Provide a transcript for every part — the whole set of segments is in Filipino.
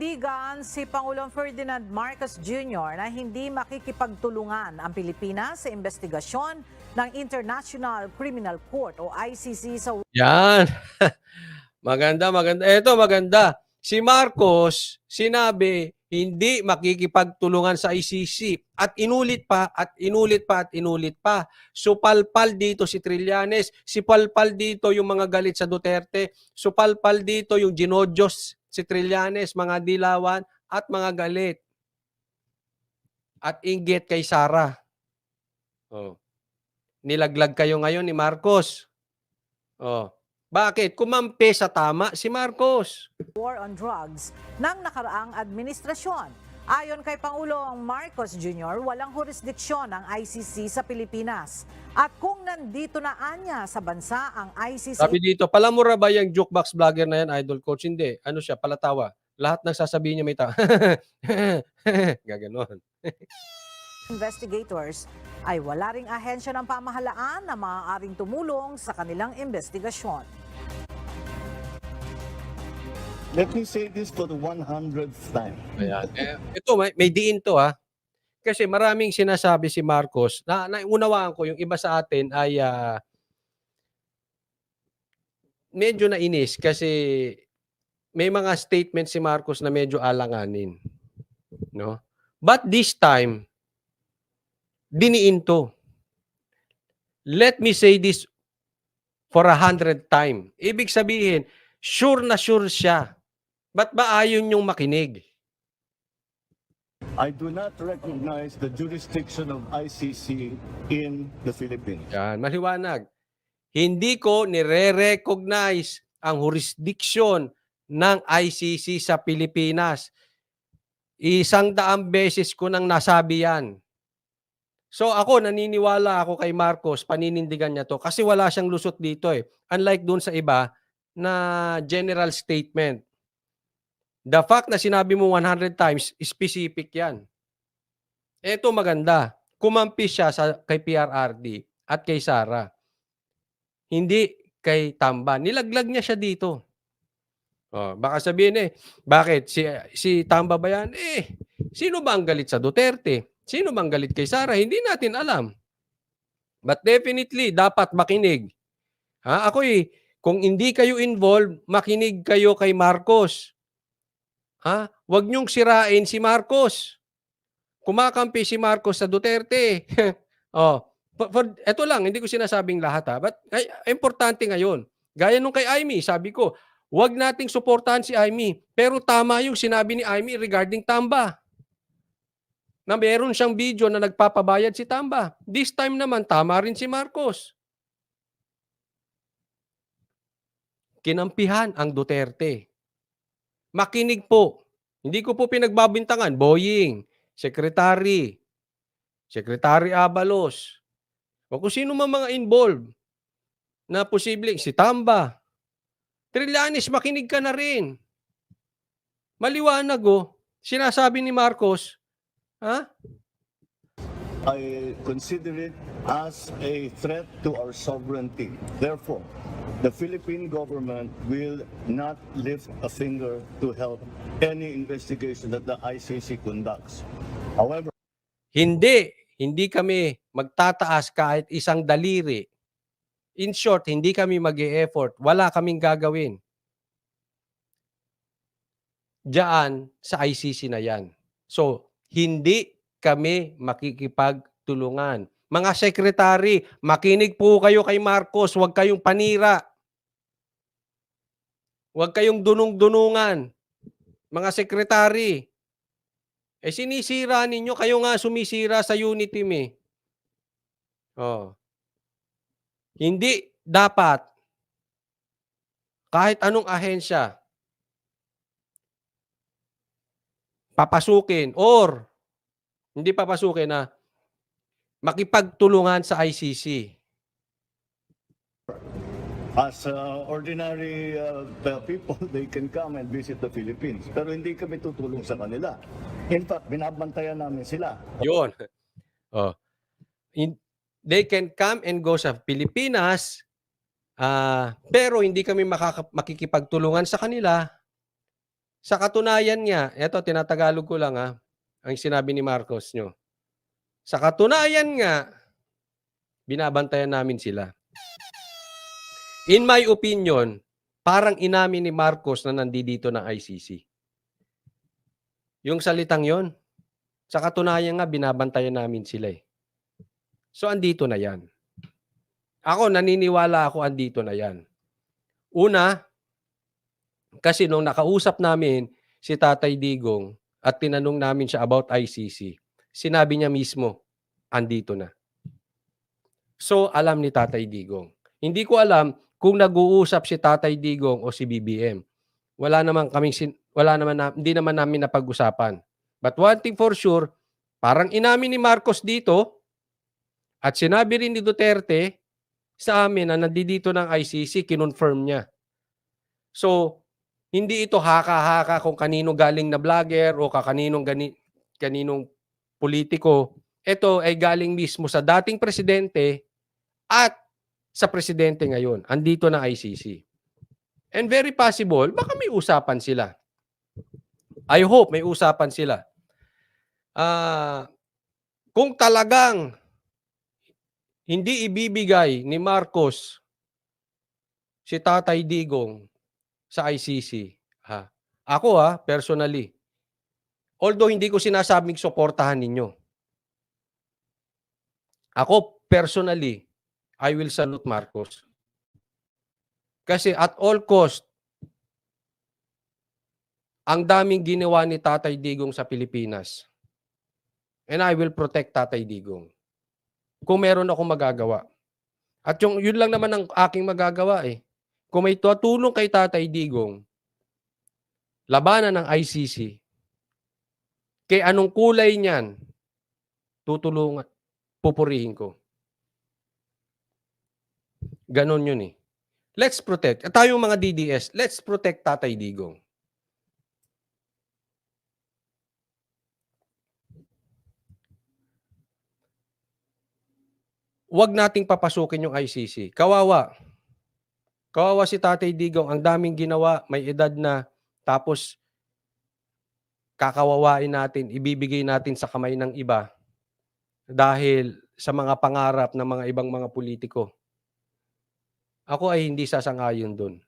Nanindigan si Pangulong Ferdinand Marcos Jr. na hindi makikipagtulungan ang Pilipinas sa investigasyon ng International Criminal Court o ICC sa Yan. Maganda, maganda. Eto, maganda. Si Marcos, sinabi, hindi makikipagtulungan sa ICC. At inulit pa, at inulit pa, at inulit pa. Supalpal dito si Trillanes. Supalpal dito yung mga galit sa Duterte. Supalpal dito yung ginojos si Trillanes, mga dilawan, at mga galit. At inggit kay Sara. Oh. Nilaglag kayo ngayon ni Marcos. Oh. Bakit? Kumampi sa tama si Marcos. war on drugs ng nakaraang administrasyon. Ayon kay Pangulong Marcos Jr., walang jurisdiksyon ang ICC sa Pilipinas. At kung nandito na anya sa bansa ang ICC... Sabi dito, palamura ba yung jukebox vlogger na yan, idol coach? Hindi. Ano siya? Palatawa. Lahat ng sasabihin niya may tawa. Gaganon. investigators ay wala ring ahensya ng pamahalaan na maaaring tumulong sa kanilang investigasyon. Let me say this for the 100th time. Ayan. Ito, may diin to ha. Kasi maraming sinasabi si Marcos na naunawaan ko yung iba sa atin ay medyo nainis kasi may mga statement si Marcos na medyo alanganin. No? But this time, diniin to. Let me say this for 100 times. Ibig sabihin, sure na sure siya. Ba't ba ayon yung makinig? I do not recognize the jurisdiction of ICC in the Philippines. Yan, maliwanag. Hindi ko nire-recognize ang jurisdiction ng ICC sa Pilipinas. 100 beses ko nang nasabi yan. So ako, naniniwala ako kay Marcos, paninindigan niya to kasi wala siyang lusot dito eh. Unlike dun sa iba na general statement. The fact na sinabi mo 100 times, specific yan. Ito maganda. Kumampi siya kay PRRD at kay Sara. Hindi kay Tamba. Nilaglag niya siya dito. Oh, baka sabihin bakit? Si Tamba ba yan? Sino ba ang galit sa Duterte? Sino bang galit kay Sara? Hindi natin alam. But definitely, dapat makinig. Ako kung hindi kayo involved, makinig kayo kay Marcos. Huwag niyong sirain si Marcos. Kumakampi si Marcos sa Duterte. Ito lang, hindi ko sinasabing lahat But importante ngayon. Gaya nung kay Amy, sabi ko, huwag nating suportahan si Amy. Pero tama yung sinabi ni Amy regarding Tamba. Na meron siyang video na nagpapabayad si Tamba. This time naman, tama rin si Marcos. Kinampihan ang Duterte. Makinig po. Hindi ko po pinagbabintangan. Boying, Secretary Abalos, o kung sino man mga involved na posibleng si Tamba. Trillanes, makinig ka na rin. Maliwanag sinasabi ni Marcos, I consider it as a threat to our sovereignty. Therefore, the Philippine government will not lift a finger to help any investigation that the ICC conducts. However, hindi kami magtataas kahit isang daliri. In short, hindi kami mag-e-effort. Wala kaming gagawin. Diyan sa ICC na yan. So, hindi kami makikipagtulungan. Mga sekretary, makinig po kayo kay Marcos. Huwag kayong panira. Huwag kayong dunung-dunungan. Mga sekretary. Sinisira ninyo. Kayo nga sumisira sa unit team Hindi dapat kahit anong ahensya papasukin or hindi papasukin na makipagtulungan sa ICC. as ordinary people, they can come and visit the Philippines. Pero hindi kami tutulong sa kanila. In fact, binabantayan namin sila. Yun. They can come and go sa Pilipinas, pero hindi kami makikipagtulungan sa kanila Sa katunayan nga, eto tinatagalog ko lang ang sinabi ni Marcos nyo. Sa katunayan nga, binabantayan namin sila. In my opinion, parang inamin ni Marcos na nandito ng ICC. Yung salitang yon, sa katunayan nga, binabantayan namin sila eh. So, andito na yan. Ako, naniniwala ako andito na yan. Una, kasi nung nakausap namin si Tatay Digong at tinanong namin siya about ICC, sinabi niya mismo, andito na. So, alam ni Tatay Digong. Hindi ko alam kung nag-uusap si Tatay Digong o si BBM. Hindi naman namin napag-usapan. But one thing for sure, parang inamin ni Marcos dito at sinabi rin ni Duterte sa amin na nandito ng ICC, kinonfirm niya. So, hindi ito haka-haka kung kanino galing na vlogger o kaninong politiko. Ito ay galing mismo sa dating presidente at sa presidente ngayon. Andito na ICC. And very possible, baka may usapan sila. I hope may usapan sila. Kung talagang hindi ibibigay ni Marcos si Tatay Digong sa ICC, ako personally, although hindi ko sinasabing suportahan ninyo, ako personally, I will salute Marcos. Kasi at all cost, ang daming ginawa ni Tatay Digong sa Pilipinas. And I will protect Tatay Digong. Kung meron akong magagawa. At yun lang naman ang aking magagawa eh. Kung may tutulong kay Tatay Digong, labanan ng ICC, kay anong kulay niyan, tutulungan, pupurihin ko. Ganon yun eh. Let's protect. At tayong mga DDS, let's protect Tatay Digong. Huwag nating papasukin yung ICC. Kawawa. Kawawa si Tatay Digong. Ang daming ginawa, may edad na, tapos kakawawain natin, ibibigay natin sa kamay ng iba dahil sa mga pangarap ng mga ibang mga politiko. Ako ay hindi sasang-ayon dun.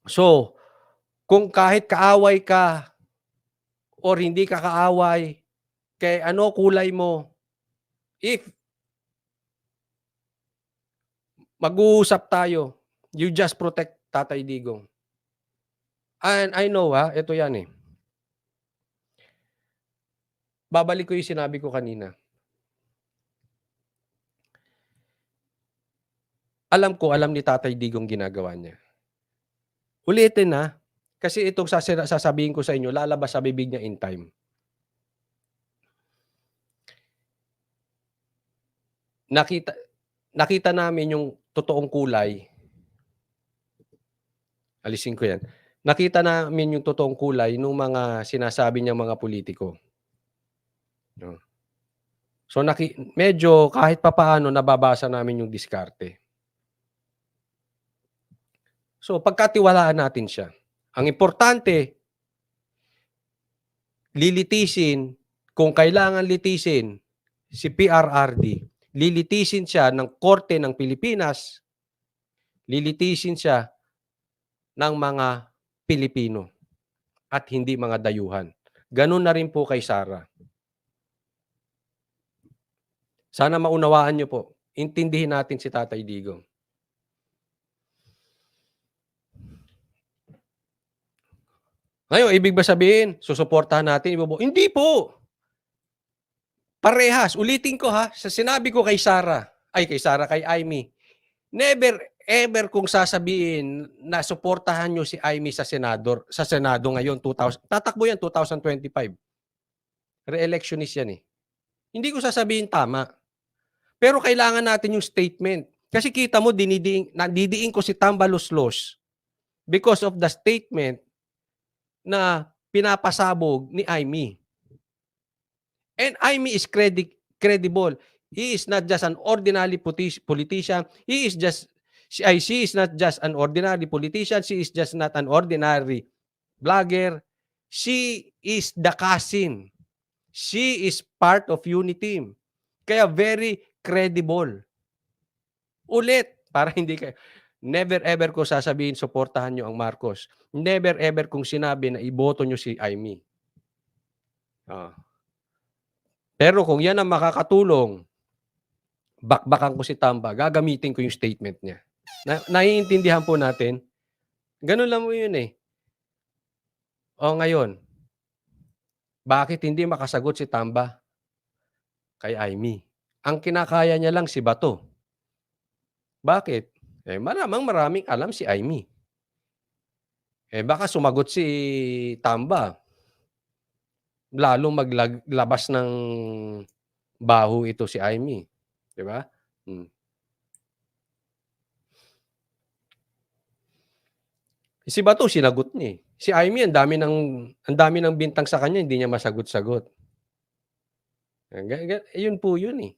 So, kung kahit kaaway ka or hindi ka kaaway, kay ano kulay mo, if mag-uusap tayo, you just protect Tatay Digong. And I know ito yan eh. Babalik ko yung sinabi ko kanina. Alam ni Tatay Digong ginagawa niya. Ulitin kasi itong sasabihin ko sa inyo, lalabas sa bibig niya in time. Nakita namin yung totoong kulay. Alisin ko yan. Nakita namin yung totoong kulay ng mga sinasabi niyang mga politiko. So medyo kahit papaano nababasa namin yung diskarte. So pagkatiwalaan natin siya. Ang importante, lilitisin, kung kailangan litisin si PRRD, lilitisin siya ng Korte ng Pilipinas, lilitisin siya ng mga Pilipino at hindi mga dayuhan. Ganun na rin po kay Sara. Sana maunawaan niyo po. Intindihin natin si Tatay Digong. Ngayon, ibig ba sabihin, susuportahan natin? Hindi po. Parehas. Ulitin ko sa sinabi ko kay Sara, kay Amy, never ever kung sasabihin na suportahan nyo si Amy sa Senado ngayon, tatakbo yan 2025. Re-electionist yan eh. Hindi ko sasabihin tama. Pero kailangan natin yung statement. Kasi kita mo, nandidiin ko si Tambaloslos because of the statement na pinapasabog ni Amy. And Amy is credible. He is not just an ordinary politician. He is just She is not just an ordinary politician. She is just not an ordinary vlogger. She is the cousin. She is part of Uniteam. Kaya very credible. Ulit, para hindi kayo, never ever ko sasabihin suportahan nyo ang Marcos. Never ever kung sinabi na iboto nyo si Amy. Pero kung yan ang makakatulong, bakbakan ko si Tamba, gagamitin ko yung statement niya. Naiintindihan po natin. Ganun lang mo yun eh. O ngayon, bakit hindi makasagot si Tamba kay Amy? Ang kinakaya niya lang si Bato. Bakit? Maraming alam si Amy. Baka sumagot si Tamba. Lalong maglabas ng baho ito si Amy. Di ba? Si Bato, sinagot niya eh. Si Amy, ang dami ng bintang sa kanya, hindi niya masagot-sagot. Yun po yun eh.